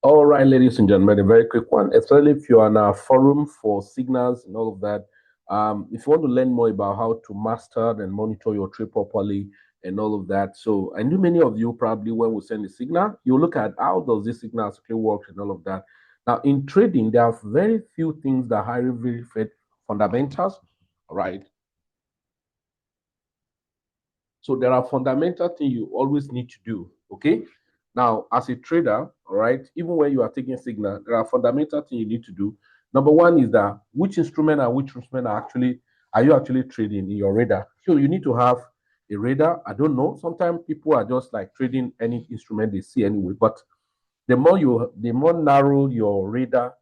All right, ladies and gentlemen, a very quick one, especially if you're on a forum for signals and all of that. If you want to learn more about how to master and monitor your trade properly and all of that. So I know many of you probably when we send a signal, you look at how does this signal actually work and all of that. Now in trading, there are very few things that are very fundamentals, right? So there are fundamental things you always need to do. Okay. Now, as a trader, all right, even when you are taking signal, there are fundamental things you need to do. Number one is that which instrument and which instrument are you actually trading in your radar? So you need to have a radar. I don't know. Sometimes people are just like trading any instrument they see anyway. But the more narrow your radar,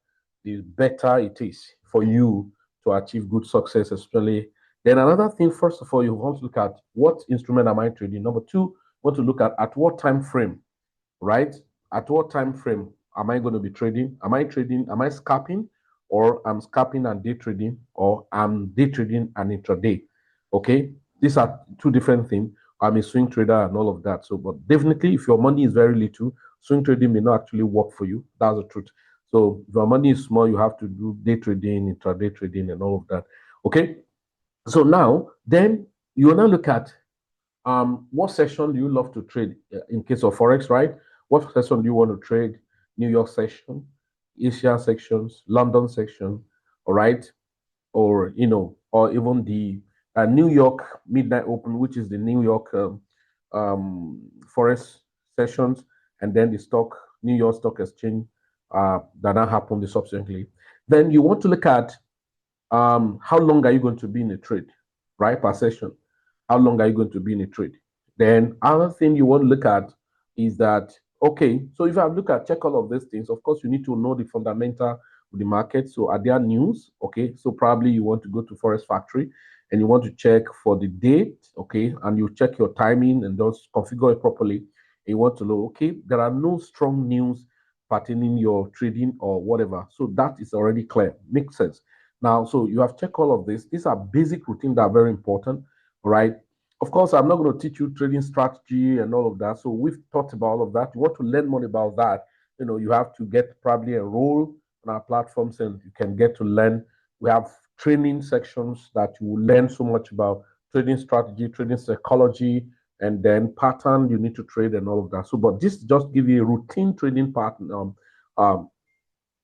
the better it is for you to achieve good success, especially. Then another thing, first of all, you want to look at what instrument am I trading. Number two, you want to look at what time frame, right? At what time frame am I going to be trading? Am I trading? Am I scalping, or I'm scalping and day trading, or I'm day trading and intraday? Okay, these are two different things. I'm a swing trader and all of that. So, but definitely, if your money is very little, swing trading may not actually work for you. That's the truth. So, if your money is small, you have to do day trading, intraday trading, and all of that. Okay. So now, then you will now look at what session do you love to trade in case of Forex, right? What session do you want to trade? New York session, Asia sections, London section, all right? Or, or even the New York Midnight Open, which is the New York Forex sessions, and then the New York Stock Exchange that now happened subsequently. Then you want to look at how long are you going to be in a trade, right? Per session. How long are you going to be in a trade? Then another thing you want to look at is that, okay, so if I look at check all of these things, of course, you need to know the fundamental of the market. So are there news? Okay, so probably you want to go to Forest Factory and you want to check for the date, okay, and you check your timing and just configure it properly. And you want to know, okay, there are no strong news pertaining your trading or whatever. So that is already clear. Makes sense. Now, so you have checked all of this. These are basic routines that are very important, right? Of course, I'm not going to teach you trading strategy and all of that. So we've talked about all of that. You want to learn more about that, you have to get probably enroll on our platforms and you can get to learn. We have training sections that you will learn so much about trading strategy, trading psychology, and then pattern you need to trade and all of that. So, but this just give you a routine trading pattern um,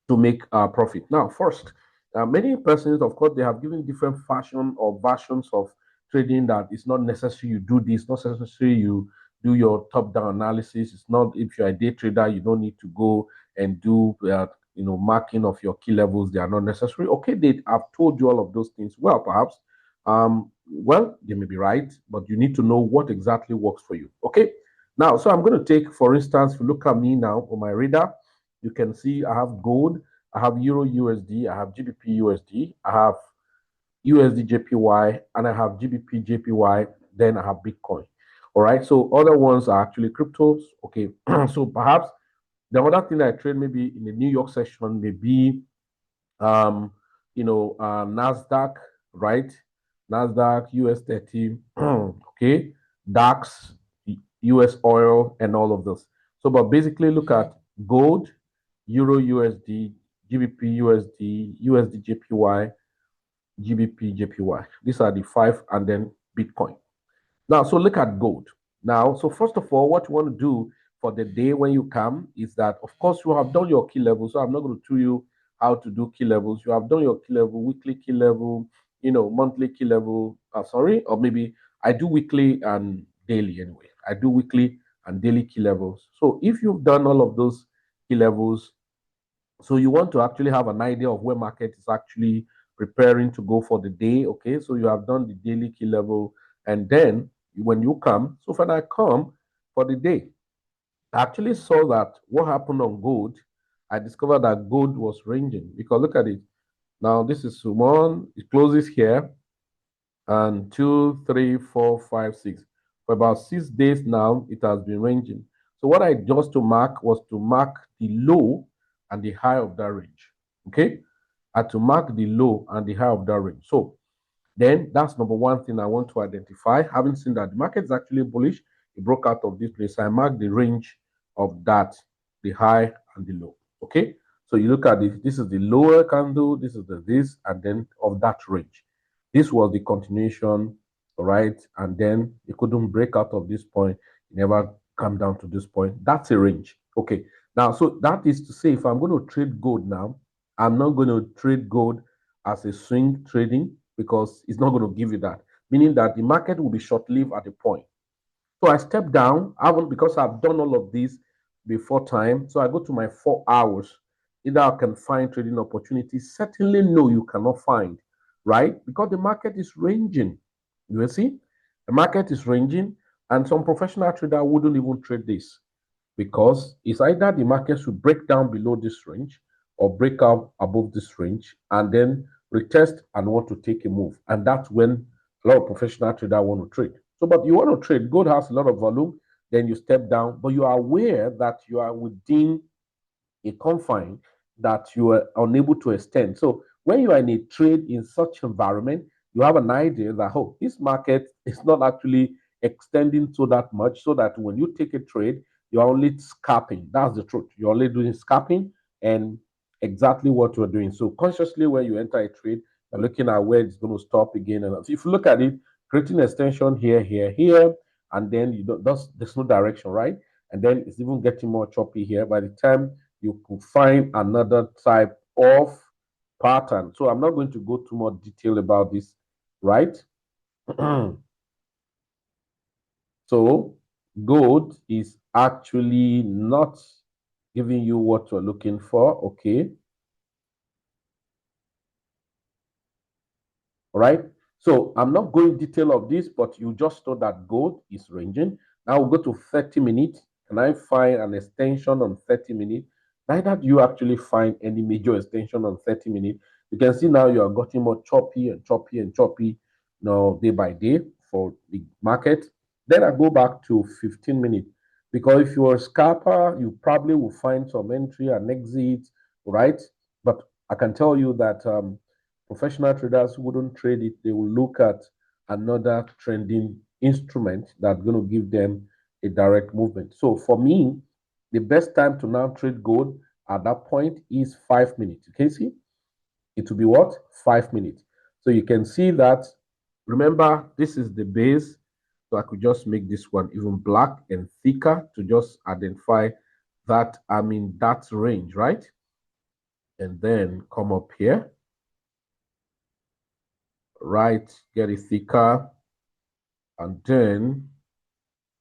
to make profit. Now, first, many persons, of course, they have given different fashion or versions of trading that it's not necessary you do this, not necessary you do your top-down analysis. It's not if you're a day trader, you don't need to go and do marking of your key levels. They are not necessary. Okay, they have told you all of those things. Well, perhaps, well, they may be right, but you need to know what exactly works for you. Okay. Now, so I'm going to take, for instance, if you look at me now on my radar, you can see I have gold, I have Euro USD, I have GBP USD, I have USD JPY, and I have GBP JPY, then I have Bitcoin. All right. So other ones are actually cryptos. Okay. So perhaps the other thing I trade maybe in the New York session may be NASDAQ, right? NASDAQ, US 30, okay, DAX, US oil, and all of those. So, but basically look at gold, Euro USD, GBP USD, USD JPY, GBP JPY. These are the five, and then Bitcoin. Now, so look at gold. Now, so first of all, what you want to do for the day when you come is that, of course, you have done your key level. So I'm not going to tell you how to do key levels. You have done your key level, weekly key level, monthly key level. Sorry, or maybe I do weekly and daily anyway. I do weekly and daily key levels. So if you've done all of those key levels, so you want to actually have an idea of where market is actually preparing to go for the day. Okay, so you have done the daily key level, and then when you come, so when I come for the day, I actually saw that what happened on gold. I discovered that gold was ranging because look at it. Now this is one, it closes here, and 2, 3, 4, 5, 6. For about 6 days now, it has been ranging. So what I just to mark was to mark the low and the high of that range. Okay, I had to mark the low and the high of that range. So then that's number one thing I want to identify. Having seen that the market is actually bullish, it broke out of this place. I mark the range of that, the high and the low. Okay, so you look at this. This is the lower candle. This is the this, and then of that range. This was the continuation, right? And then it couldn't break out of this point. It never come down to this point. That's a range. Okay. Now, so that is to say, if I'm going to trade gold now, I'm not going to trade gold as a swing trading because it's not going to give you that. Meaning that the market will be short-lived at the point. So I step down. I will because I've done all of this before time. So I go to my 4 hours. Either I can find trading opportunities. Certainly, no, you cannot find, right? Because the market is ranging. You will see, the market is ranging, and some professional trader wouldn't even trade this because it's either the market should break down below this range or break out above this range and then retest and want to take a move. And that's when a lot of professional traders want to trade. So, but you want to trade, gold has a lot of volume, then you step down, but you are aware that you are within a confine that you are unable to extend. So when you are in a trade in such environment, you have an idea that, oh, this market is not actually extending so that much, so that when you take a trade, you're only scalping. That's the truth. You're only doing scalping and exactly what you're doing. So consciously, when you enter a trade, you're looking at where it's going to stop again. And so if you look at it, creating extension here, here, here, and then you don't, there's no direction, right? And then it's even getting more choppy here. By the time you could find another type of pattern. So I'm not going to go too much detail about this, right? So gold is actually not giving you what you're looking for, okay? All right. So I'm not going detail of this, but you just know that gold is ranging. Now we'll go to 30 minutes. Can I find an extension on 30 minutes? Neither do you actually find any major extension on 30 minutes. You can see now you are getting more choppy and choppy and choppy, day by day for the market. Then I go back to 15 minutes because if you're a scalper, you probably will find some entry and exit, right? But I can tell you that professional traders wouldn't trade it. They will look at another trending instrument that's going to give them a direct movement. So for me, the best time to now trade gold at that point is 5 minutes. You can see it will be what? 5 minutes. So you can see that. Remember, this is the base. So I could just make this one even black and thicker to just identify that I'm in that range, right? And then come up here, right? Get it thicker, and then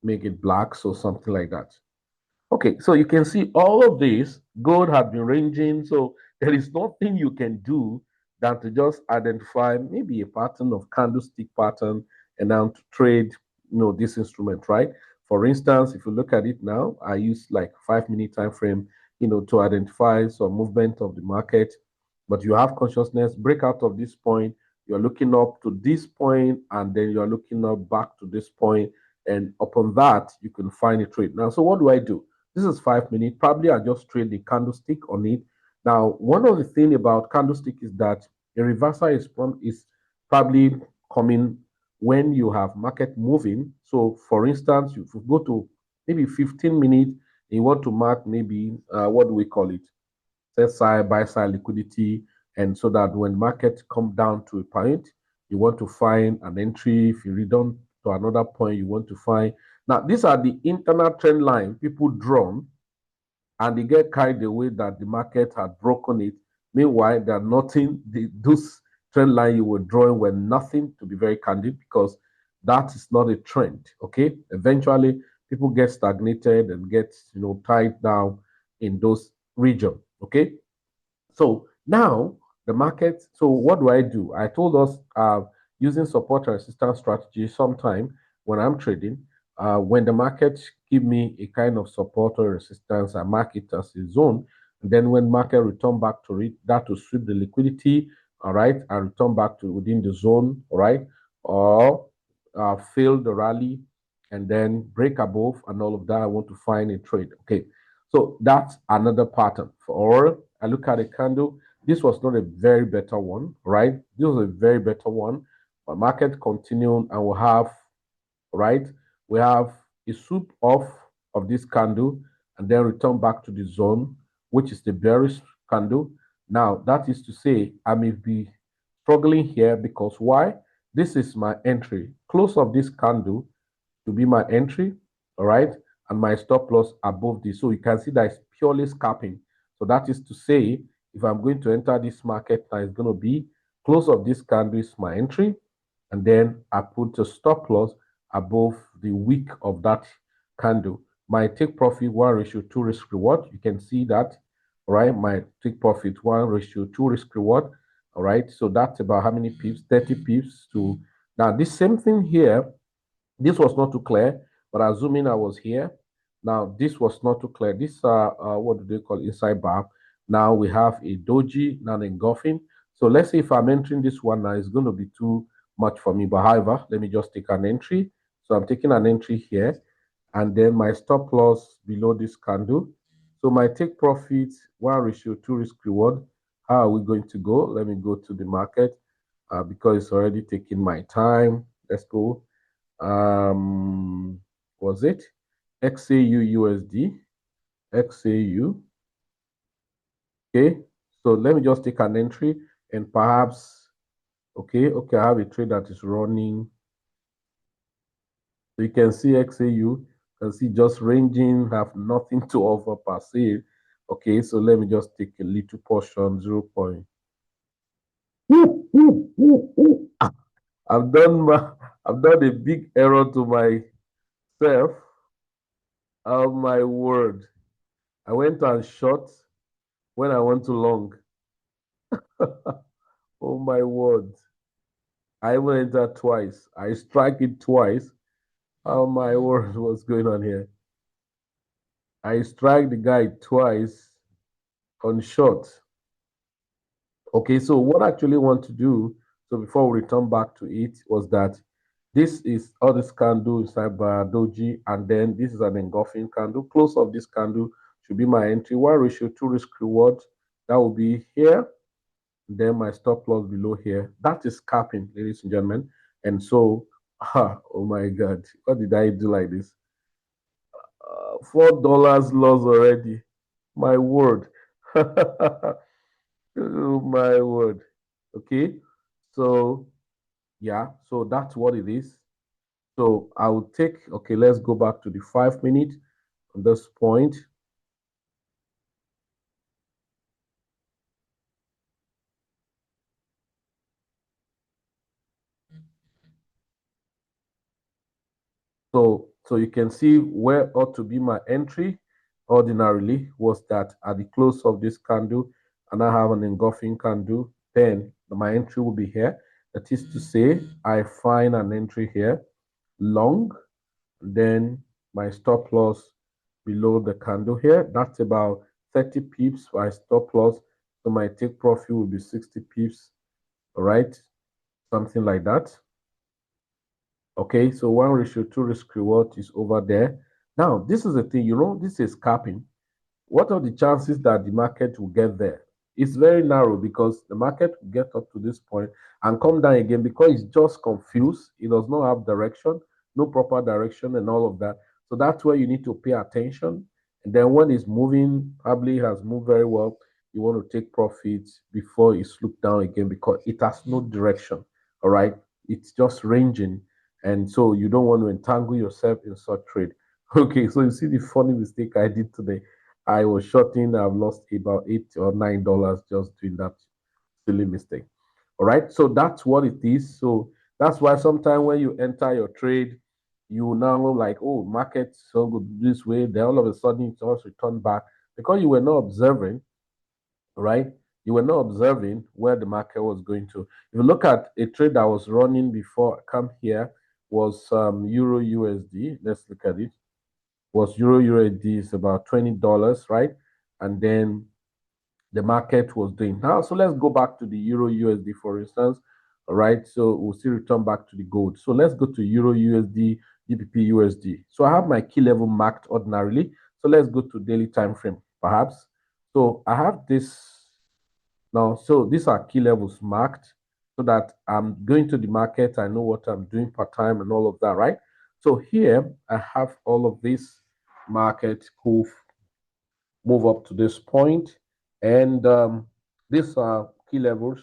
make it black, so something like that. Okay, so you can see all of this, gold has been ranging, so there is nothing you can do than to just identify maybe a pattern of candlestick pattern and now to trade, this instrument, right? For instance, if you look at it now, I use like 5 minute time frame, to identify some movement of the market, but you have consciousness, break out of this point, you're looking up to this point, and then you're looking up back to this point, and upon that, you can find a trade. Now, so what do I do? This is 5 minutes. Probably I just trade the candlestick on it. Now, one of the things about candlestick is that a reversal is probably coming when you have market moving. So, for instance, if you go to maybe 15 minutes, and you want to mark maybe what do we call it? Sell side, buy side liquidity, and so that when market come down to a point, you want to find an entry. If you return to another point, you want to find. Now, these are the internal trend line people drawn, and they get carried away that the market had broken it. Meanwhile, there are nothing. Those trend line you were drawing were nothing, to be very candid, because that is not a trend. Okay, eventually people get stagnated and get tied down in those regions. Okay, so now the market. So what do I do? I told us using support and resistance strategy sometime when I'm trading. When the market give me a kind of support or resistance, I mark it as a zone. And then when market return back to it, that to sweep the liquidity, all right, and return back to within the zone, all right, or fail the rally and then break above and all of that. I want to find a trade. Okay, so that's another pattern. For I look at a candle. This was not a very better one, right? This was a very better one. But market continued and we have, right? We have a swoop off of this candle and then return back to the zone. which is the bearish candle. Now, that is to say, I may be struggling here because why? This is my entry. Close of this candle to be my entry, all right, and my stop loss above this. So you can see that it's purely scalping. So that is to say, if I'm going to enter this market, now it's going to be close of this candle is my entry, and then I put a stop loss above the wick of that candle. My take profit 1:2 risk reward. You can see that, all right? My take profit 1:2 risk reward, all right? So that's about how many pips? 30 pips to now. This same thing here. This was not too clear, but assuming I was here. Now this was not too clear. This what do they call inside bar? Now we have a doji, now engulfing. So let's say if I'm entering this one now, it's going to be too much for me. But however, let me just take an entry. So I'm taking an entry here, and then my stop loss below this candle. So my take profit 1:2 risk reward. How are we going to go? Let me go to the market because it's already taking my time. Let's go. Was it XAU USD? XAU. Okay, so let me just take an entry and perhaps, okay, I have a trade that is running. So you can see XAU, you can see just ranging, have nothing to offer per se. Okay, so let me just take a little portion, 0. I've done a big error to myself. Oh my word. I went and short when I went to long. Oh my word. I went there twice. I strike it twice. Oh my word, what's going on here? I strike the guy twice on short. Okay, so what I actually want to do, so before we return back to it, was that this is all this candle inside by doji, and then this is an engulfing candle. Close of this candle should be my entry. 1:2 risk reward. That will be here. Then my stop loss below here. That is capping, ladies and gentlemen. And so, oh my God, what did I do like this? $4 loss already. My word. Oh my word. Okay. So, yeah, so that's what it is. So I will take, okay, let's go back to the 5 minute on this point. So you can see where ought to be my entry ordinarily was that at the close of this candle, and I have an engulfing candle, then my entry will be here. That is to say, I find an entry here, long, then my stop loss below the candle here. That's about 30 pips by stop loss. So my take profit will be 60 pips, all right? Something like that. Okay, so 1:2 risk reward is over there. Now, this is the thing, this is capping. What are the chances that the market will get there? It's very narrow because the market will get up to this point and come down again because it's just confused. It does not have direction, no proper direction, and all of that. So that's where you need to pay attention. And then when it's moving, probably has moved very well, you want to take profits before it slip down again because it has no direction. All right, it's just ranging, and so you don't want to entangle yourself in such trade. Okay, so you see the funny mistake I did today. I was shorting. I've lost about $8 or $9 just doing that silly mistake. All right, so that's what it is. So that's why sometimes when you enter your trade, you now like, oh, market so good this way. Then all of a sudden it also return back because you were not observing, right? You were not observing where the market was going to. If you look at a trade that was running before I come here was Euro USD. Let's look at it. Was Euro USD is about $20, right? And then the market was doing now. So let's go back to the Euro USD, for instance. All right. So we'll still return back to the gold. So let's go to Euro USD, GBP USD. So I have my key level marked ordinarily. So let's go to daily time frame, perhaps. So I have this now. So these are key levels marked so that I'm going to the market. I know what I'm doing per time and all of that, right? So here I have all of this market cool move up to this point, and these are key levels,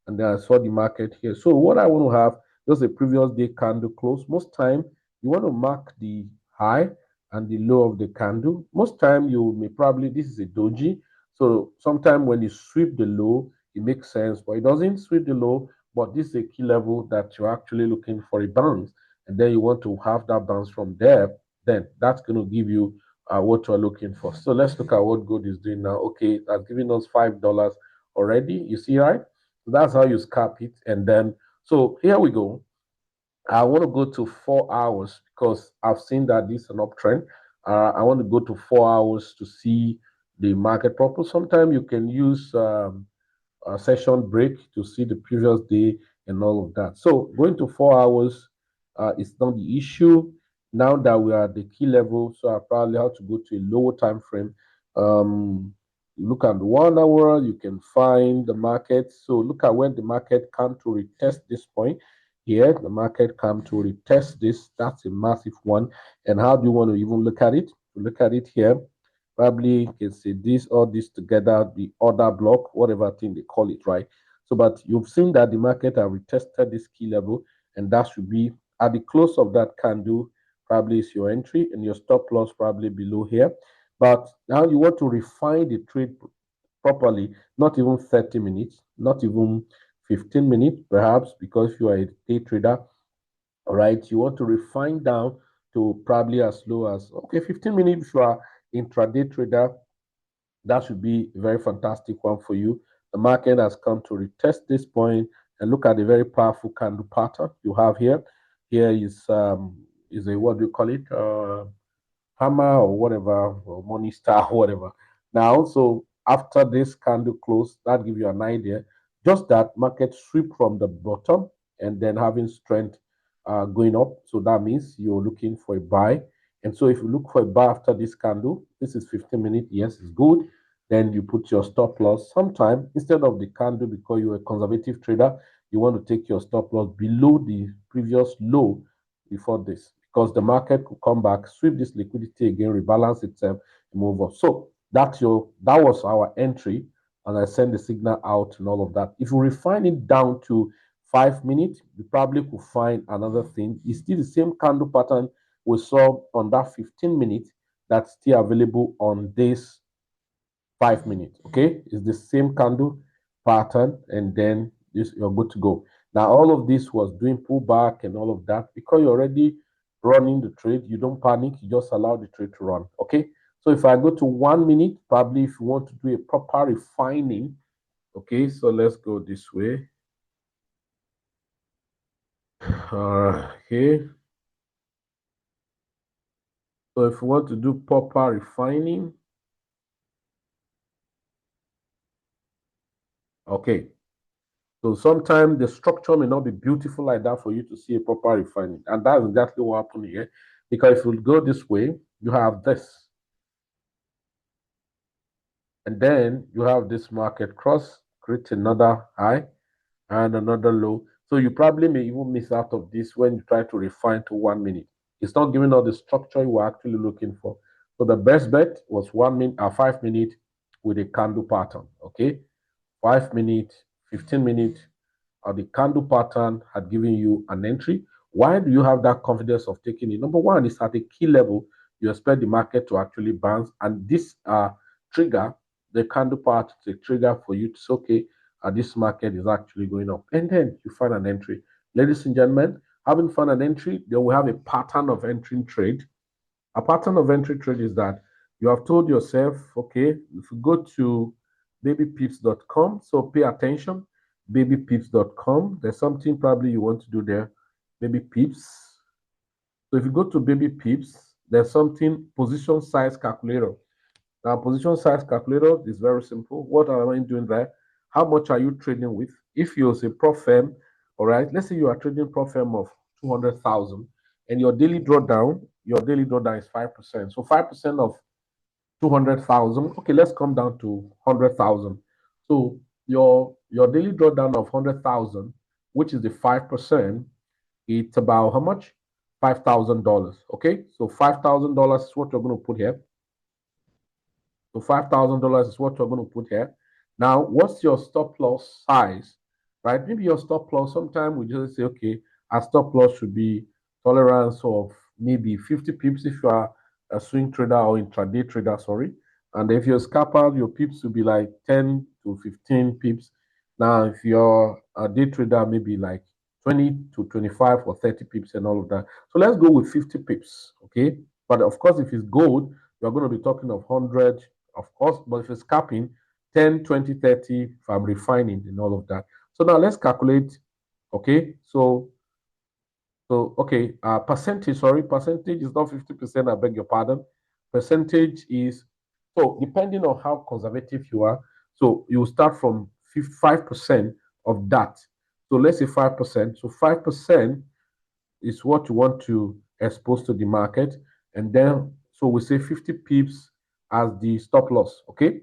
and then I saw the market here. So what I want to have, just a previous day candle close. Most time you want to mark the high and the low of the candle. Most time you may probably, this is a doji, so sometime when you sweep the low, it makes sense, but it doesn't sweep the low. But this is a key level that you're actually looking for a bounce, and then you want to have that bounce from there. Then that's going to give you what you're looking for. So let's look at what gold is doing now. Okay, that's giving us $5 already. You see, right? So that's how you scalp it. And then, so here we go. I want to go to 4 hours because I've seen that this is an uptrend. I want to go to 4 hours to see the market proper. Sometimes you can use a session break to see the previous day and all of that. So going to 4 hours is not the issue. Now that we are at the key level, so I probably have to go to a lower time frame. Look at the 1 hour, you can find the market. So look at when the market come to retest this point. Here, the market come to retest this. That's a massive one. And how do you want to even look at it? Look at it here. Probably you can see this or this together, the order block, whatever thing they call it, right? So, but you've seen that the market have retested this key level, and that should be at the close of that candle, probably is your entry, and your stop loss probably below here. But now you want to refine the trade properly, not even 30 minutes, not even 15 minutes, perhaps, because you are a day trader, all right, you want to refine down to probably as low as, okay, 15 minutes if you are intraday trader. That should be a very fantastic one for you. The market has come to retest this point, and look at the very powerful candle pattern you have here. Here is a, what do you call it? Hammer or whatever, or money star or whatever. Now, so after this candle close, that gives you an idea. Just that market sweep from the bottom and then having strength going up. So that means you're looking for a buy. And so if you look for a buy after this candle, this is 15 minutes. Yes, it's good. Then you put your stop loss. Sometime instead of the candle, because you're a conservative trader, you want to take your stop loss below the previous low before this, because the market could come back, sweep this liquidity again, rebalance itself, and move up. So that was our entry, and I send the signal out and all of that. If you refine it down to 5 minutes, you probably could find another thing. It's still the same candle pattern we saw on that 15 minutes that's still available on this 5 minutes. Okay, it's the same candle pattern, and then this you're good to go. Now all of this was doing pullback and all of that because you're already running the trade. You don't panic, you just allow the trade to run. Okay, so if I go to 1 minute, probably if you want to do a proper refining, okay, so let's go this way. Okay, so if you want to do proper refining, okay, so sometimes the structure may not be beautiful like that for you to see a proper refining. And that's exactly what happened here. Because if you go this way, you have this. And then you have this market cross, create another high and another low. So you probably may even miss out of this when you try to refine to 1 minute. It's not giving us the structure you were actually looking for. So the best bet was 1 minute or 5 minutes with a candle pattern. Okay, 5 minutes, 15 minutes, the candle pattern had given you an entry. Why do you have that confidence of taking it? Number one is at a key level, you expect the market to actually bounce, and this trigger, the candle part, is a trigger for you to say, okay, this market is actually going up, and then you find an entry. Ladies and gentlemen, having found an entry, then we have a pattern of entering trade. A pattern of entry trade is that you have told yourself, okay, if you go to babypips.com, so pay attention, babypips.com, there's something probably you want to do there, baby pips. So if you go to baby pips, there's something position size calculator. Now, position size calculator is very simple. What am I doing there? How much are you trading with? If you're a pro firm, all right, let's say you are trading pro firm of 200,000 and your daily drawdown is 5%. So 5% of 200,000. Okay, let's come down to 100,000. So your daily drawdown of 100,000, which is the 5%, it's about how much? $5,000. Okay, so $5,000 is what you're going to put here. So $5,000 is what you're going to put here. Now, what's your stop loss size, right? Maybe your stop loss, sometimes we just say, okay, our stop loss should be tolerance of maybe 50 pips if you are a swing trader or intraday trader, sorry. And if you're a scalper, your pips will be like 10 to 15 pips. Now, if you're a day trader, maybe like 20 to 25 or 30 pips and all of that. So let's go with 50 pips, okay? But of course, if it's gold, you're going to be talking of 100, of course, but if it's capping, 10, 20, 30, if I'm refining and all of that. So now let's calculate, okay? Okay, percentage, sorry, percentage is not 50%, I beg your pardon. Percentage is, so depending on how conservative you are, so you start from 5% of that. So let's say 5%. So 5% is what you want to expose to the market. And then, so we say 50 pips as the stop loss, okay?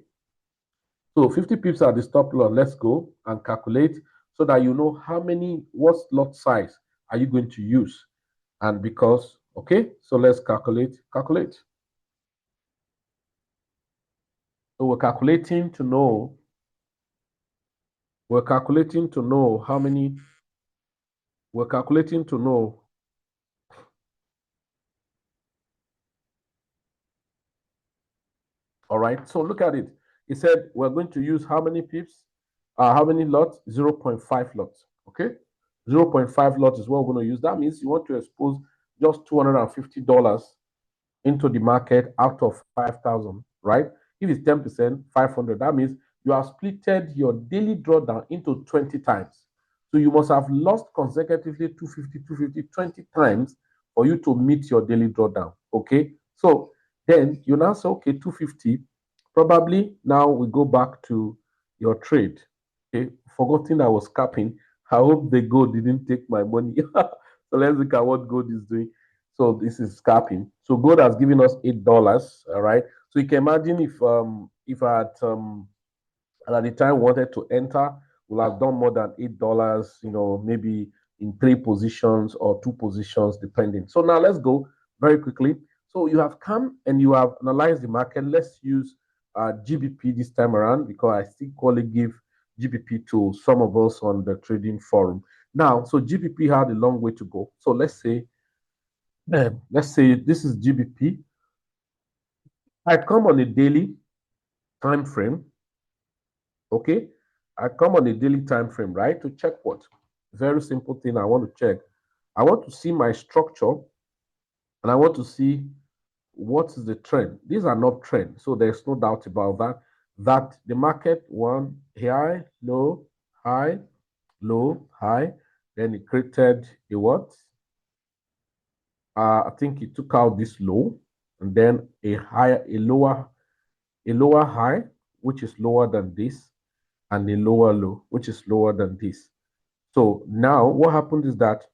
So 50 pips are the stop loss. Let's go and calculate so that you know how many, what lot size are you going to use. And because, okay, so let's calculate. So we're calculating to know how many, we're calculating to know. All right, so look at it. It said we're going to use how many pips? How many lots? 0.5 lots. Okay, 0.5 lots is what we're going to use. That means you want to expose just $250 into the market out of 5,000, right? If it's 10%, 500, that means you have splitted your daily drawdown into 20 times. So you must have lost consecutively 250, 20 times for you to meet your daily drawdown. Okay. So then you now say, okay, 250. Probably now we go back to your trade. Okay. Forgetting I was capping. I hope the gold didn't take my money. So let's look at what gold is doing. So this is capping. So gold has given us $8. All right. So you can imagine if I had and at the time wanted to enter, we'll have done more than $8, maybe in 3 positions or 2 positions, depending. So now let's go very quickly. So you have come and you have analyzed the market. Let's use GBP this time around because I still call it give GBP to some of us on the trading forum. Now, so GBP had a long way to go. So let's say this is GBP. I come on a daily time frame. Okay, I come on a daily time frame, right? To check what? Very simple thing I want to check. I want to see my structure and I want to see what is the trend. These are not trends, so there's no doubt about that. That the market one high, low, high, low, high. Then it created a what? I think it took out this low and then a lower high, which is lower than this, and a lower low, which is lower than this. So now what happened is that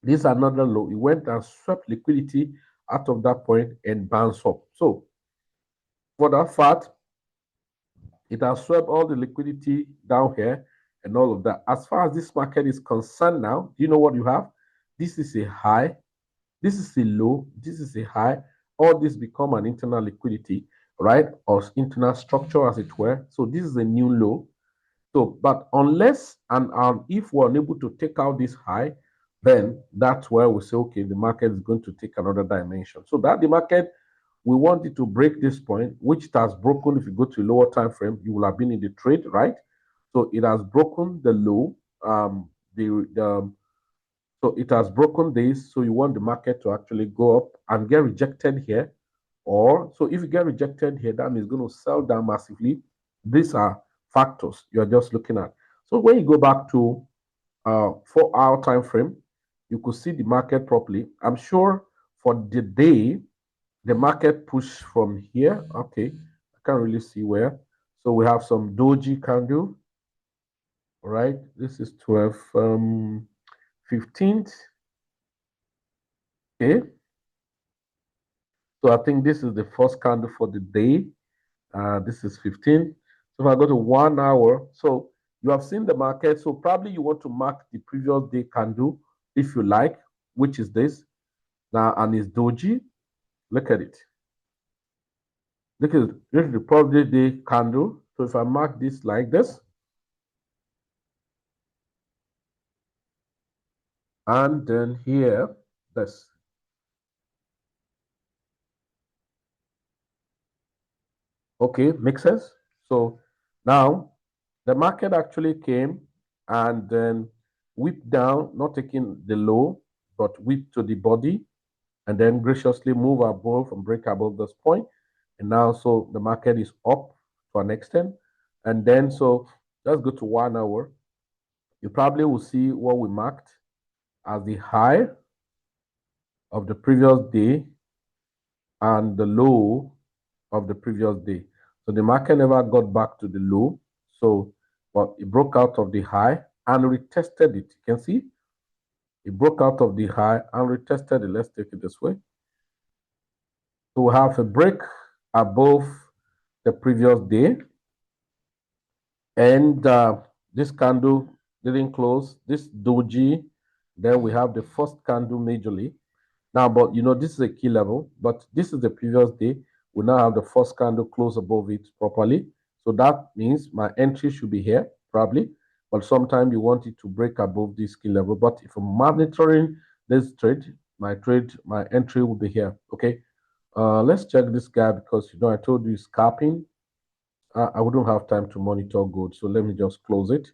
this is another low. It went and swept liquidity out of that point and bounced up. So for that fact, it has swept all the liquidity down here and all of that. As far as this market is concerned now, do you know what you have? This is a high, this is a low, this is a high. All this become an internal liquidity, right? Or internal structure as it were. So this is a new low. So, but unless and if we're unable to take out this high, then that's where we say, okay, the market is going to take another dimension. So that the market, we want it to break this point, which it has broken. If you go to a lower time frame, you will have been in the trade, right? So it has broken the low. So it has broken this. So you want the market to actually go up and get rejected here. Or so if you get rejected here, that means it's going to sell down massively. These are factors you're just looking at. So when you go back to 4-hour time frame, you could see the market properly. I'm sure for the day, the market pushed from here. Okay, I can't really see where. So we have some doji candle. All right, this is 12 15th. Okay, so I think this is the first candle for the day. This is 15. So if I go to 1 hour, so you have seen the market. So probably you want to mark the previous day candle if you like, which is this now, and it's doji. Look at it. this is the probably day candle. So if I mark this like this, and then here, this. Okay, makes sense. So now the market actually came and then whipped down, not taking the low, but whipped to the body and then graciously move above and break above this point. And now, so the market is up to an extent. And then, so let's go to 1 hour. You probably will see what we marked as the high of the previous day and the low of the previous day. So the market never got back to the low. So, but it broke out of the high and retested it. You can see it broke out of the high and retested it. Let's take it this way. So we have a break above the previous day, and this candle didn't close. This doji, then we have the first candle majorly. Now, but you know, this is a key level, but this is the previous day. We now have the first candle close above it properly. So that means my entry should be here, probably. But sometimes you want it to break above this key level. But if I'm monitoring this trade, my entry will be here. Okay. Let's check this guy because you know I told you scalping. I wouldn't have time to monitor gold. So let me just close it.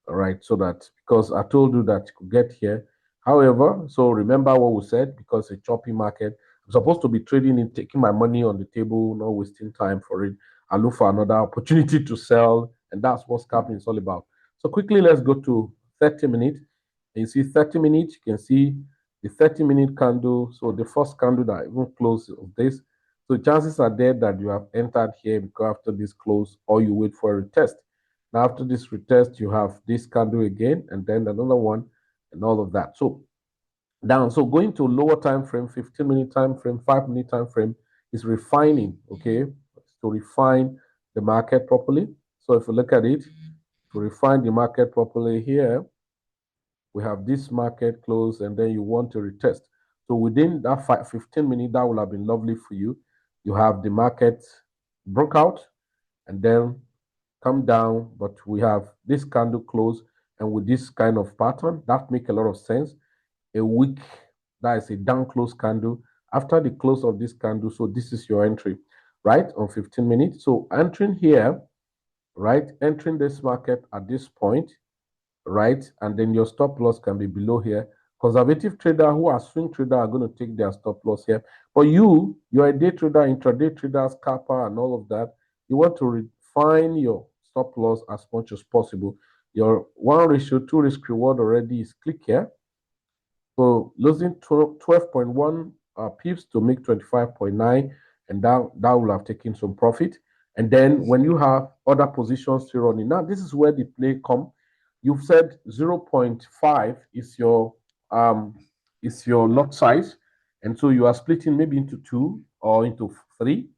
All right, so that because I told you that you could get here. However, so remember what we said, because a choppy market, I'm supposed to be trading in, taking my money on the table, not wasting time for it. I look for another opportunity to sell, and that's what scalping is all about. So quickly, let's go to 30 minutes. And you see 30 minutes, you can see the 30-minute candle. So the first candle that even closed of this. So chances are there that you have entered here because after this close, or you wait for a retest. Now, after this retest, you have this candle again, and then another one, and all of that. So down. So going to lower time frame, 15-minute time frame, 5-minute time frame is refining. Okay, to refine the market properly. So if you look at it, to refine the market properly here, we have this market close, and then you want to retest. So within that 15 minutes, that will have been lovely for you. You have the market broke out and then come down, but we have this candle close, and with this kind of pattern, that make a lot of sense. A week, that is a down close candle. After the close of this candle, so this is your entry, right, on 15 minutes. So entering here, right, entering this market at this point, right? And then your stop loss can be below here. Conservative trader who are swing trader are going to take their stop loss here. But you're a day trader, intraday trader, scalper, and all of that. You want to refine your stop loss as much as possible. Your 1:2 risk reward already is click here. So losing 12.1 pips to make 25.9, and that will have taken some profit. And then when you have other positions still running, now this is where the play come. You've said 0.5 is your lot size, and so you are splitting maybe into 2 or into 3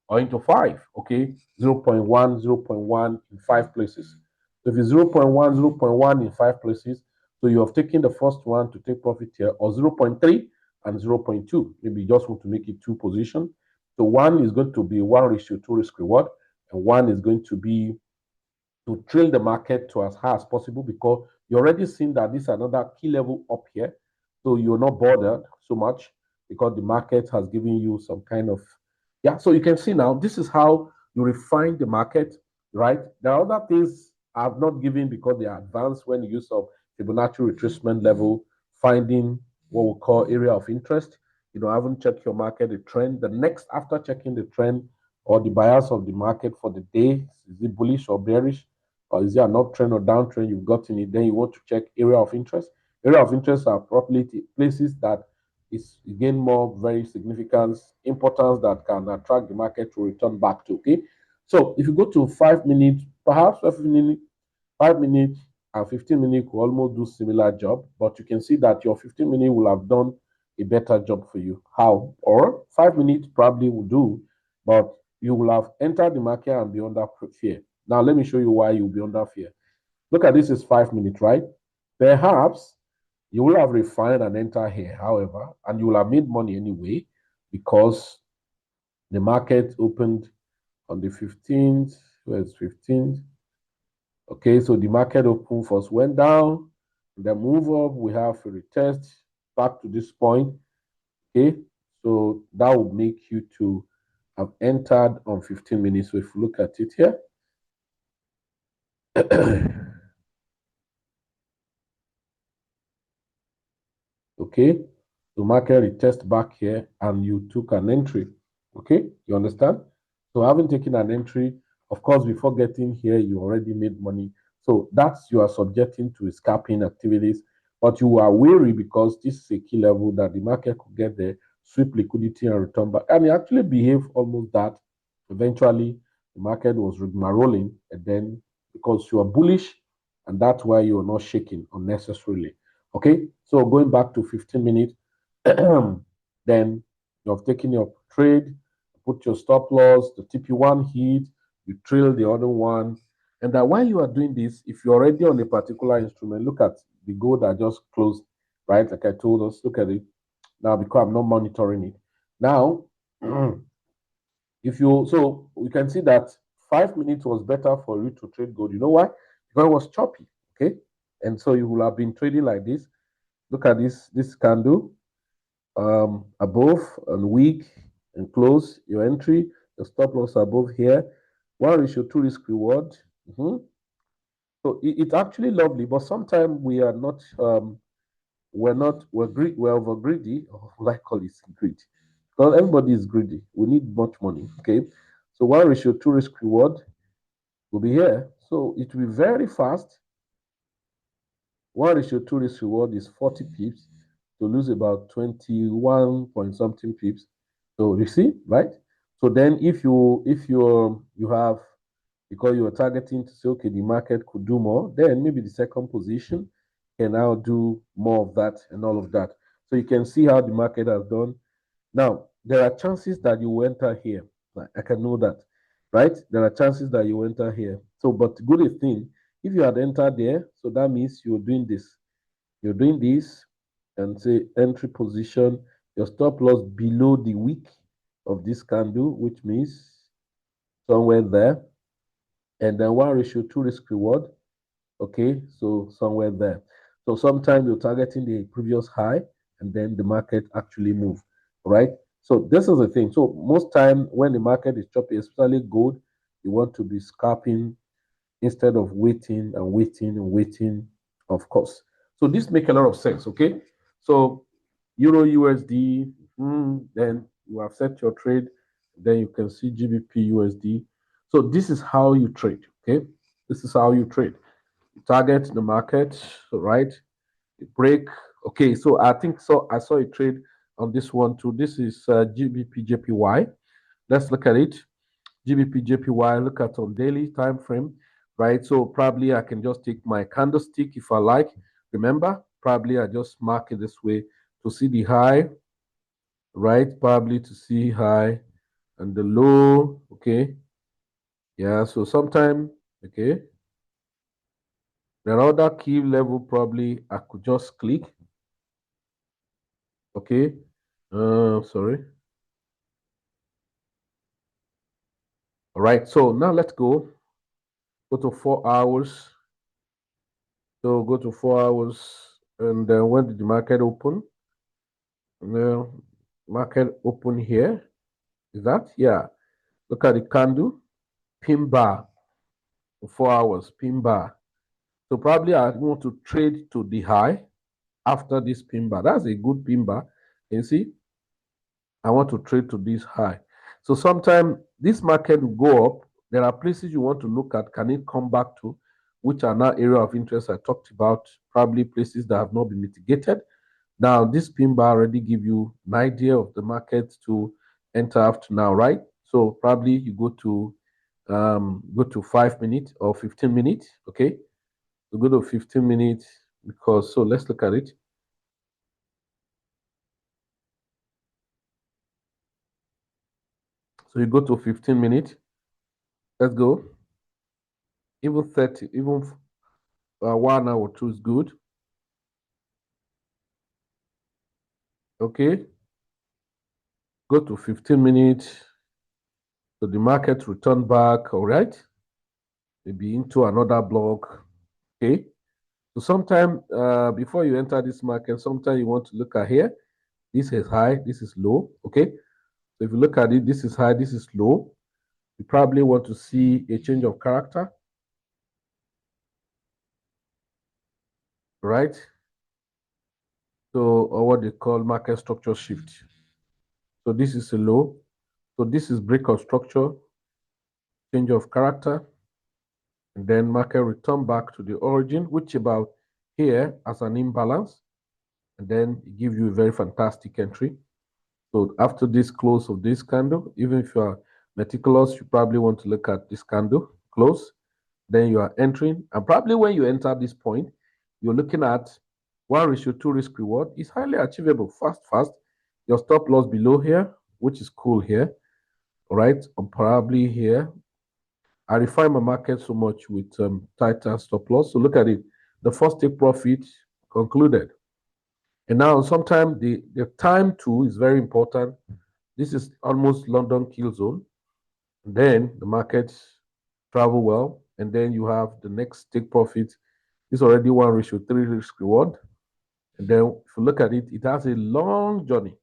or into 5. Okay, 0.1, 0.1 in 5 places. So if it's 0.1, 0.1 in 5 places, so you have taken the first one to take profit here, or 0.3 and 0.2. Maybe you just want to make it 2 positions. So one is going to be 1:2 risk reward, and one is going to be to trail the market to as high as possible, because you're already seeing that this is another key level up here. So you're not bothered so much because the market has given you some kind of, yeah. So you can see now, this is how you refine the market, right? There are other things I've not given because they are advanced when you use of Fibonacci retracement level, finding what we call area of interest. You know, I haven't checked your market, the trend. The next after checking the trend or the bias of the market for the day, is it bullish or bearish? Or is there an uptrend or downtrend you've gotten it? Then you want to check area of interest. Area of interest are probably places that is again more very significant importance that can attract the market to return back to. Okay, so if you go to 5 minutes, perhaps 5 minutes and 15 minutes will almost do similar job, but you can see that your 15 minutes will have done a better job for you. How? Or 5 minutes probably will do, but you will have entered the market and be under fear. Now, let me show you why you'll be under fear. Look at this is 5 minutes, right? Perhaps you will have refined and entered here, however, and you will have made money anyway because the market opened on the 15th. Where's 15th? Okay, so the market open first went down, then move up. We have a retest back to this point. Okay, so that would make you to have entered on 15 minutes. So if you look at it here, okay, the market retest back here and you took an entry. Okay, you understand? So having taken an entry, of course, before getting here, you already made money. So that's you are subjecting to scalping activities, but you are wary because this is a key level that the market could get there, sweep liquidity and return back. And it actually behaved almost that. Eventually, the market was rolling, and then because you are bullish, and that's why you are not shaking unnecessarily. Okay, so going back to 15 minutes, then you have taken your trade, put your stop loss, the TP1 hit, you trail the other one. And that while you are doing this, if you're already on a particular instrument, look at the gold that just closed, right? Like I told us, look at it now because I'm not monitoring it. Now, if you so you can see that 5 minutes was better for you to trade gold. You know why? Because it was choppy. Okay. And so you will have been trading like this. Look at this candle above and weak and close your entry, the stop loss above here. 1:2 risk reward. So it's actually lovely, but sometimes we are not we're over greedy, or like call it greed. Because everybody is greedy. We need much money. Okay. So 1:2 risk reward will be here. So it will be very fast. 1:2 risk reward is 40 pips to lose about 21 point something pips. So you see, right? So then if you have because you are targeting to say, okay, the market could do more, then maybe the second position can now do more of that and all of that. So you can see how the market has done. Now, there are chances that you will enter here. I can know that, right? There are chances that you will enter here. So, but good thing, if you had entered there, so that means you're doing this. You're doing this and say entry position, your stop loss below the wick of this candle, which means somewhere there. And then 1:2 risk reward. Okay, so somewhere there. So sometimes you're targeting the previous high and then the market actually move, right? So this is the thing. So most time when the market is choppy, especially gold, you want to be scalping instead of waiting and waiting and waiting, of course. So this make a lot of sense, okay? So Euro USD, then you have set your trade, then you can see GBP USD. So this is how you trade, okay? This is how you trade. You target the market, right? You break. Okay, so I think so. I saw a trade on this one too. This is GBP JPY. Let's look at it. GBP JPY, look at on daily time frame, right? So probably I can just take my candlestick if I like. Remember, probably I just mark it this way to see the high, right? Probably to see high and the low, okay? Yeah, so sometime, okay, there are other key level probably I could just click, okay? Sorry. All right, so now let's go to 4 hours. So go to 4 hours, and then when did the market open? Now, market open here. Is that? Yeah. Look at the candle, pin bar, 4 hours, pin bar. So probably I want to trade to the high after this pin bar. That's a good pin bar. You see, I want to trade to this high. So sometime this market will go up. There are places you want to look at. Can it come back to, which are now area of interest I talked about, probably places that have not been mitigated. Now, this pin bar already give you an idea of the market to enter after now, right? So probably you go to 5 minutes or 15 minutes, okay? So go to 15 minutes because so let's look at it. So you go to 15 minutes. Let's go. Even 30, even 1 hour or two is good. Okay. Go to 15 minutes. So the market returned back, all right, maybe into another block. Okay. So sometime before you enter this market, sometime you want to look at here. This is high, this is low. Okay. So if you look at it, this is high, this is low. You probably want to see a change of character, right? So, or what they call market structure shift. So this is a low. So this is break of structure, change of character, and then market return back to the origin, which about here as an imbalance, and then it gives you a very fantastic entry. So after this close of this candle, even if you are meticulous, you probably want to look at this candle close. Then you are entering, and probably when you enter this point, you're looking at 1:2 risk reward. Is highly achievable. Fast. Your stop loss below here, which is cool here, all right, and probably here. I refine my market so much with tighter stop loss. So look at it. The first take profit concluded. And now sometimes the time too is very important. This is almost London kill zone. And then the markets travel well. And then you have the next take profit. It's already 1:3 risk reward. And then if you look at it, it has a long journey.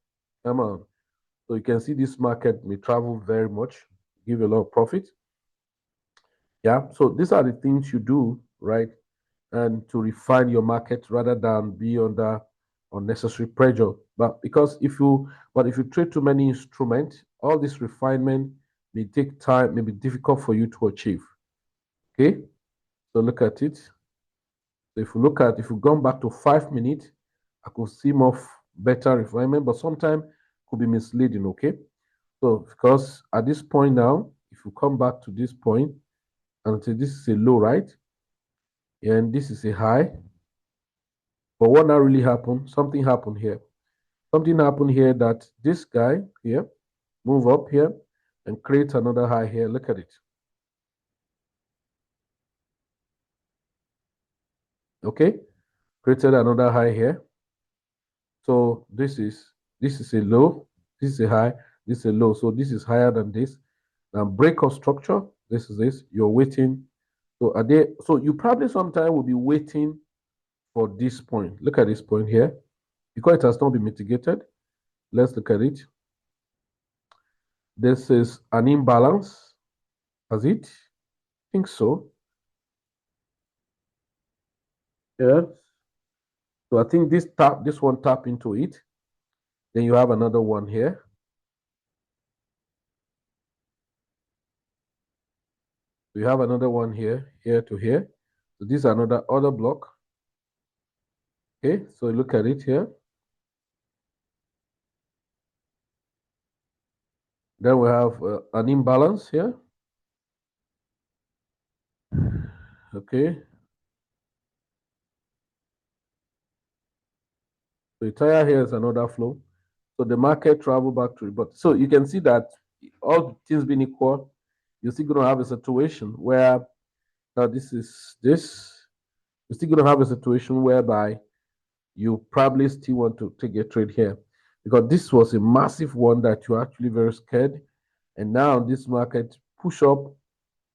Come on. So you can see this market may travel very much, give a lot of profit. Yeah. So these are the things you do, right? And to refine your market rather than be under unnecessary pressure. But if you trade too many instruments, all this refinement may take time, may be difficult for you to achieve. Okay. So look at it. So if you've gone back to 5 minutes, I could see more better refinement, but sometimes could be misleading. Okay. So because at this point now, if you come back to this point and say this is a low, right? And this is a high. But what now really happened? Something happened here. Something happened here that this guy here move up here and create another high here. Look at it. Okay, created another high here. So this is a low, this is a high, this is a low. So this is higher than this. Now break of structure. This is this. You're waiting. So are they? So you probably sometime will be waiting for this point. Look at this point here, because it has not been mitigated. Let's look at it. This is an imbalance. Has it? I think so. Yeah. So I think this one tap into it. Then you have another one here. You have another one here, here to here. So this is another other block. Okay, so look at it here. Then we have an imbalance here. Okay. So the tire here is another flow. So the market travel back to it. But so you can see that all things being equal, you're still going to have a situation where this is this. You're still going to have a situation whereby you probably still want to take a trade here because this was a massive one that you're actually very scared. And now this market push up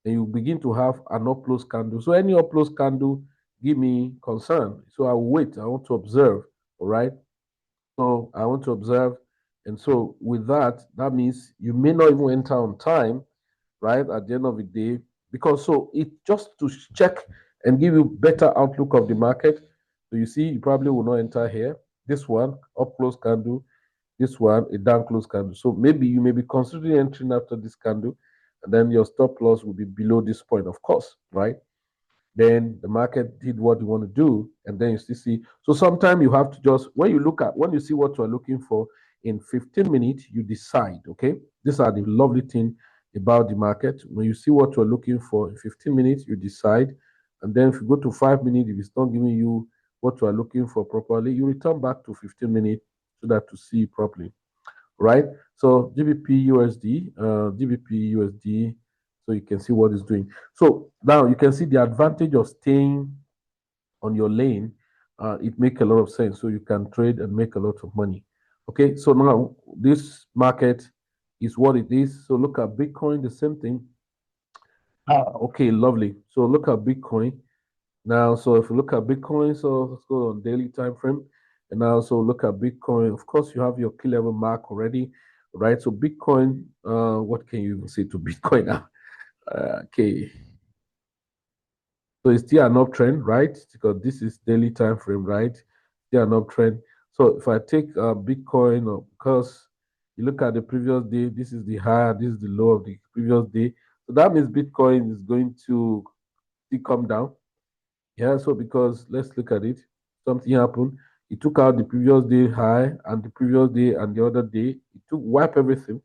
and you begin to have an upclose candle. So any upclose candle give me concern. So I will wait. I want to observe. All right. So I want to observe. And so with that, that means you may not even enter on time, right? At the end of the day, because so it just to check and give you better outlook of the market. So you see, you probably will not enter here. This one, up close candle. This one, a down close candle. So maybe you may be considering entering after this candle, and then your stop loss will be below this point, of course, right? Then the market did what you want to do, and then you still see. So sometimes you have to just when you see what you are looking for in 15 minutes, you decide. Okay, these are the lovely thing about the market. When you see what you're looking for in 15 minutes, you decide, and then if you go to 5 minutes, if it's not giving you what you are looking for properly, you return back to 15 minutes so that to see properly, right? So GBP USD, so you can see what it's doing. So now you can see the advantage of staying on your lane. It makes a lot of sense. So you can trade and make a lot of money. Okay, so now this market is what it is. So look at Bitcoin, the same thing. Okay, lovely. So look at Bitcoin now. So if you look at Bitcoin, so let's go on daily time frame, and now so look at Bitcoin. Of course, you have your key level mark already, right? So Bitcoin, what can you even say to Bitcoin now? Okay, so it's still an uptrend, right? Because this is daily time frame, right? Still an uptrend. So if I take Bitcoin, because you look at the previous day, this is the high, this is the low of the previous day. So that means Bitcoin is going to still come down. Yeah, so because let's look at it. Something happened. It took out the previous day high and the previous day and the other day. It took wipe everything.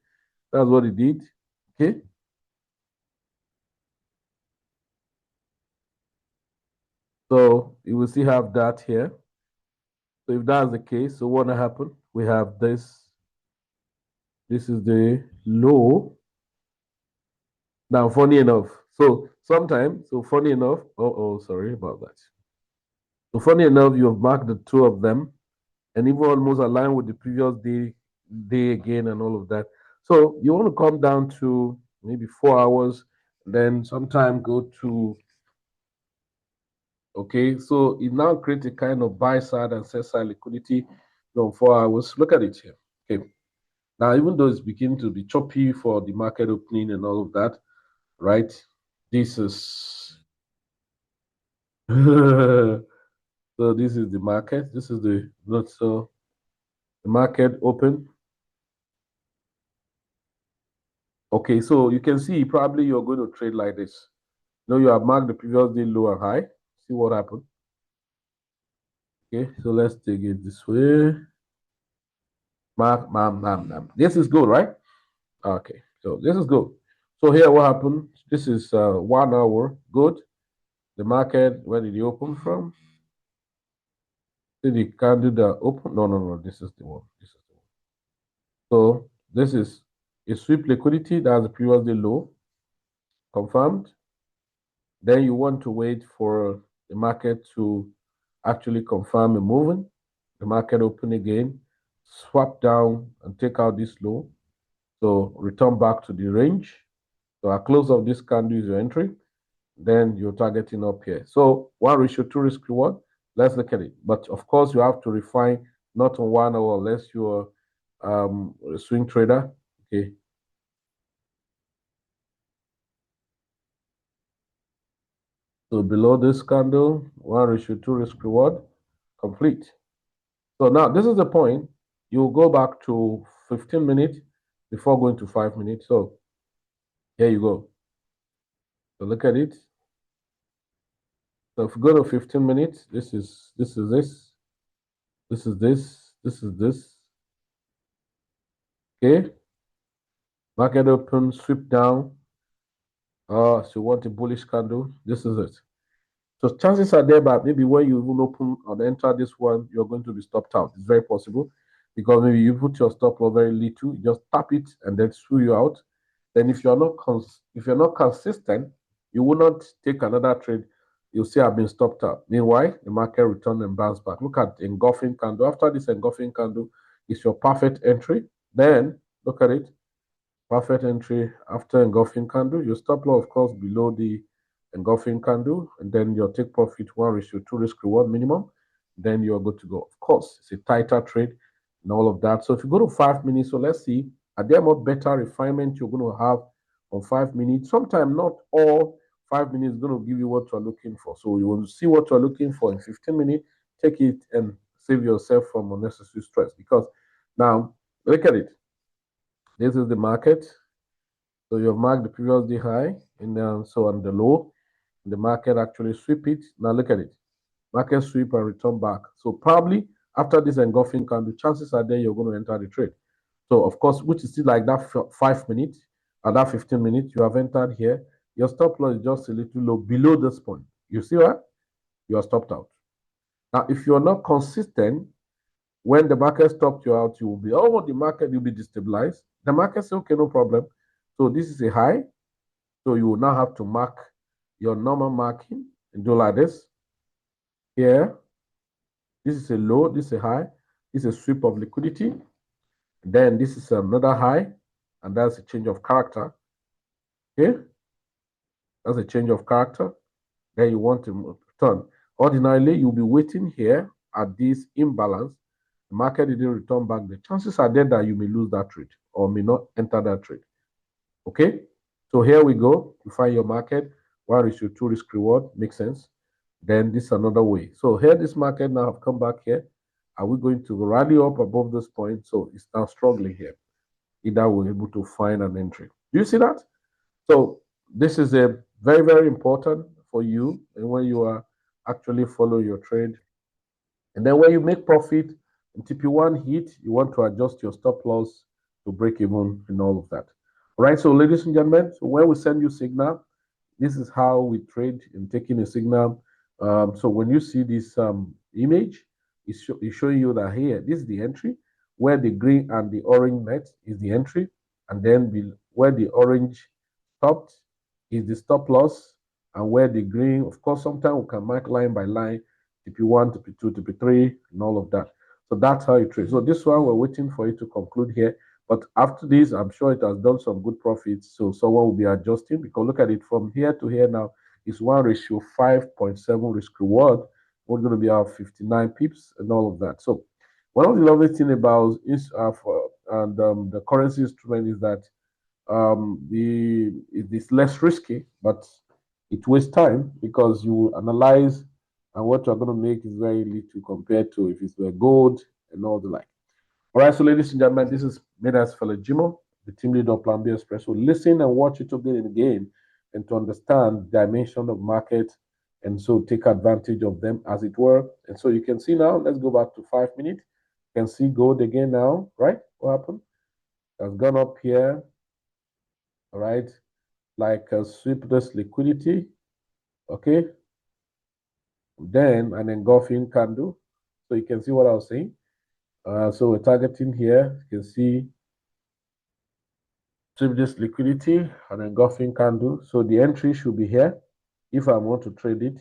That's what it did. Okay. So you will still have that here. So if that's the case, so what will happen? We have this. This is the low. Now, funny enough. So sometimes, so funny enough. Oh, sorry about that. So funny enough, you have marked the two of them and even almost aligned with the previous day again and all of that. So you want to come down to maybe 4 hours, then sometime go to okay. So it now creates a kind of buy side and sell side liquidity on 4 hours. Look at it here. Okay. Now, even though it's beginning to be choppy for the market opening and all of that, right? This is so this is the market. This is the not so the market open. Okay, so you can see probably you're going to trade like this. Now you have marked the previous day low and high. See what happened. Okay, so let's take it this way. Mark, This is good, right? Okay, so this is good. So here what happened? This is 1 hour. Good. The market, where did it open from? Did it candle the open? No. This is the one. This is the one. So this is a sweep liquidity. That's the previous day low. Confirmed. Then you want to wait for the market to actually confirm a movement. The market open again, swap down and take out this low. So return back to the range. So at close of this candle is your entry. Then you're targeting up here. So 1:2 risk reward. Let's look at it. But of course, you have to refine not on 1 hour unless you're a swing trader. Okay. So below this candle, 1:2 risk reward, complete. So now this is the point. You go back to 15 minutes before going to 5 minutes. So here you go. So look at it. So if you go to 15 minutes, this is this, this is this. Okay. Market open, sweep down. So you want a bullish candle. This is it. So chances are there, but maybe when you even open or enter this one, you're going to be stopped out. It's very possible because maybe you put your stop loss very little, you just tap it and then screw you out. Then if you're not consistent, you will not take another trade. You'll see I've been stopped out. Meanwhile, the market returned and bounced back. Look at the engulfing candle. After this engulfing candle, is your perfect entry. Then look at it. Perfect entry after engulfing candle. Your stop loss, of course, below the engulfing candle, and then your take profit 1:2 risk reward minimum. Then you're good to go. Of course, it's a tighter trade and all of that. So if you go to 5 minutes, so let's see, are there more better refinement you're going to have on 5 minutes? Sometimes not all 5 minutes is going to give you what you're looking for. So you want to see what you're looking for in 15 minutes, take it and save yourself from unnecessary stress. Because now, look at it. This is the market. So you have marked the previous day high and then so on the low. The market actually sweep it. Now look at it. Market sweep and return back. So probably after this engulfing candle, chances are there you're going to enter the trade. So of course, which is still like that 5 minutes and that 15 minutes, you have entered here. Your stop loss is just a little low below this point. You see what? You are stopped out. Now, if you're not consistent, when the market stopped you out, you will be, oh, the market will be destabilized. The market says, okay, no problem. So this is a high. So you will now have to mark your normal marking and do like this. Here, this is a low, this is a high, this is a sweep of liquidity. Then this is another high, and that's a change of character. Okay, that's a change of character. Then you want to return. Ordinarily, you'll be waiting here at this imbalance. The market didn't return back. The chances are there that you may lose that trade or may not enter that trade. Okay, so here we go. You find your market. 1:2 risk reward makes sense. Then this is another way. So here, this market now have come back here. Are we going to rally up above this point? So it's now struggling here. Either we're able to find an entry. Do you see that? So this is a very, very important for you and when you are actually follow your trade. And then when you make profit in TP1 hit, you want to adjust your stop loss to break even and all of that. All right, so ladies and gentlemen, so when we send you signal, this is how we trade in taking a signal. So when you see this image, it's showing you that here, this is the entry, where the green and the orange net is the entry, and then where the orange stopped is the stop loss, and where the green, of course, sometimes we can mark line by line, TP1, TP2, TP3, and all of that. So that's how you trade. So this one, we're waiting for it to conclude here. But after this, I'm sure it has done some good profits. So someone will be adjusting because look at it from here to here now. It's 1:5.7 risk reward. We're going to be out 59 pips and all of that. So one of the lovely thing about the currency instrument is that it is less risky, but it wastes time because you analyze and what you're going to make is very little compared to if it were gold and all the like. All right, so ladies and gentlemen, this is Midas Felajimo, the team leader of Plan B Express. So listen and watch it again and again and to understand the dimension of market and so take advantage of them as it were. And so you can see now, let's go back to 5 minutes. You can see gold again now, right? What happened? It has gone up here, all right? Like a sweep this liquidity, okay? Then an engulfing candle. So you can see what I was saying. So we're targeting here. You can see sweep this liquidity and engulfing candle. So the entry should be here if I want to trade it.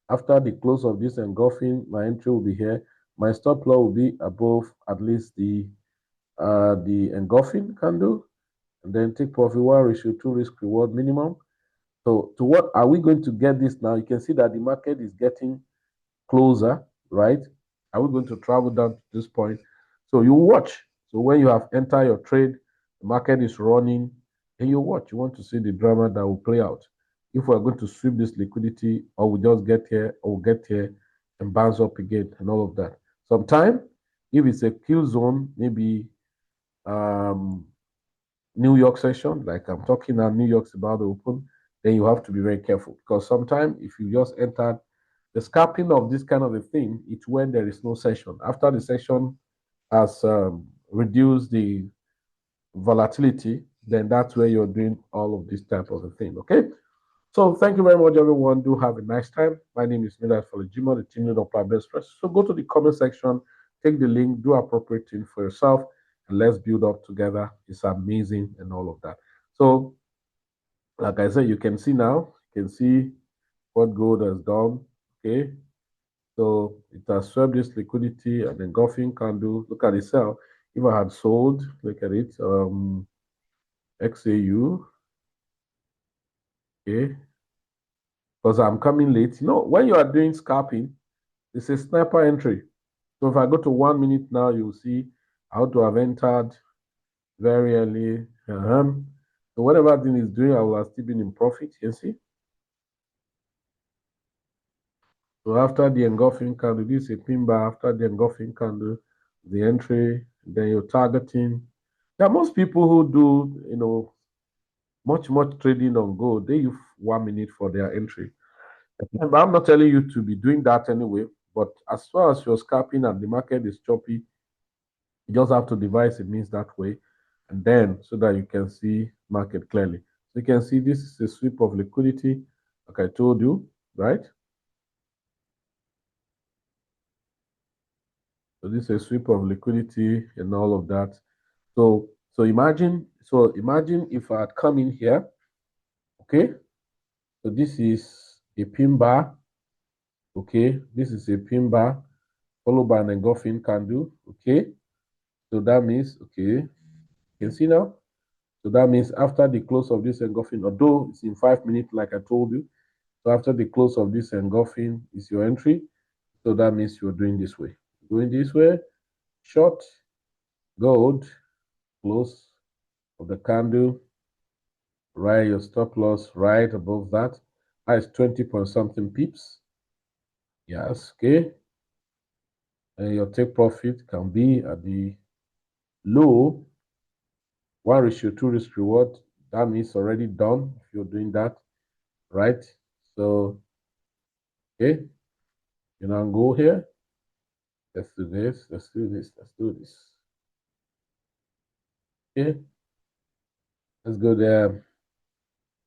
After the close of this engulfing, my entry will be here. My stop loss will be above at least the engulfing candle, and then take profit 1:2 risk reward minimum. So to what are we going to get this now? You can see that the market is getting closer, right? Are we going to travel down to this point? So you watch. So when you have entered your trade, the market is running, and you watch. You want to see the drama that will play out. If we're going to sweep this liquidity, or we just get here, or we get here and bounce up again, and all of that. Sometime, if it's a kill zone, maybe New York session, like I'm talking now, New York's about to open, then you have to be very careful because sometimes if you just entered the scalping of this kind of a thing, it's when there is no session. After the session has reduced the volatility, then that's where you're doing all of this type of a thing. Okay. So thank you very much, everyone. Do have a nice time. My name is Midas Folajimo, the team leader of Plan B Express. So go to the comment section, take the link, do appropriate thing for yourself, and let's build up together. It's amazing and all of that. So, like I said, you can see now, you can see what gold has done. Okay. So it has swept this liquidity and engulfing candle. Look at the sell. If I had sold, look at it. XAU. Okay. Because I'm coming late. You know, when you are doing scalping, it's a sniper entry. So if I go to 1 minute now, you'll see how to have entered very early. So whatever thing is doing, I will have still been in profit. You see. So after the engulfing candle, this is a pin bar. After the engulfing candle, the entry, then you're targeting. There are most people who do, you know, much trading on gold. They use 1 minute for their entry. But I'm not telling you to be doing that anyway. But as far as you're scalping and the market is choppy, you just have to devise a means that way, and then so that you can see market clearly. So you can see this is a sweep of liquidity, like I told you, right? So this is a sweep of liquidity and all of that. So imagine if I had come in here, okay? So this is a pin bar, okay? This is a pin bar followed by an engulfing candle, okay? So that means, okay, you can see now. So that means after the close of this engulfing, although it's in 5 minutes, like I told you, so after the close of this engulfing is your entry. So that means you're doing this way. Going this way, short, gold, close of the candle, right, your stop loss right above that. That is 20 point something pips. Yes, okay. And your take profit can be at the low 1:2 risk reward. That means already done if you're doing that, right? So, okay, you now go here. Let's do this. Let's do this. Let's do this. Okay, let's go there.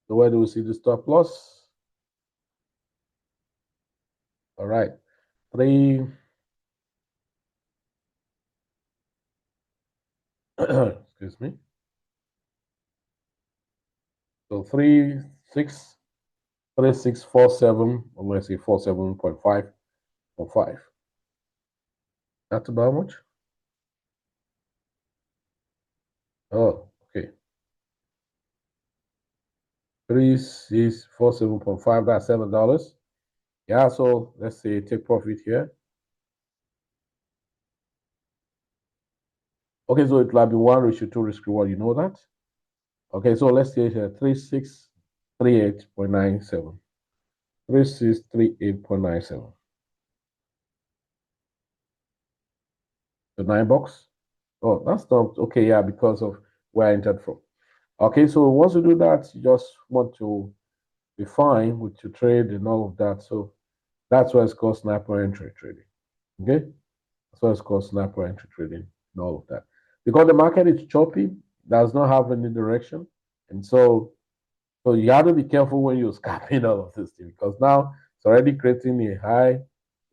So where do we see the stop loss? All right, three. Excuse me. So 3647, or let's say 47.5 or 5. That's about much? Oh, okay. 3647.5, that's $7. Yeah, so let's say take profit here. Okay, so it will be 1:2 risk reward, you know that? Okay, so let's say here 3638.97. 3638.97. The $9. Oh, that's not okay, yeah, because of where I entered from. Okay, so once you do that, you just want to be fine with your trade and all of that. So that's why it's called sniper entry trading. Okay, that's why it's called sniper entry trading and all of that. Because the market is choppy, does not have any direction, and so you have to be careful when you're scalping all of this thing because now it's already creating a high,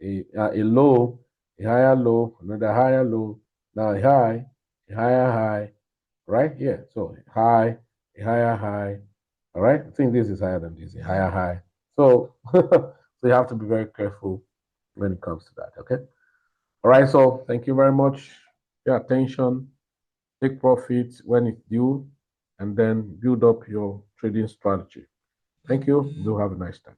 a low, a higher low, another higher low, now a high, a higher high, right here. So high, a higher high. All right. I think this is higher than this, a higher high. So so you have to be very careful when it comes to that. Okay. All right. So thank you very much for your attention. Take profits when it's due, and then build up your trading strategy. Thank you. Do have a nice time.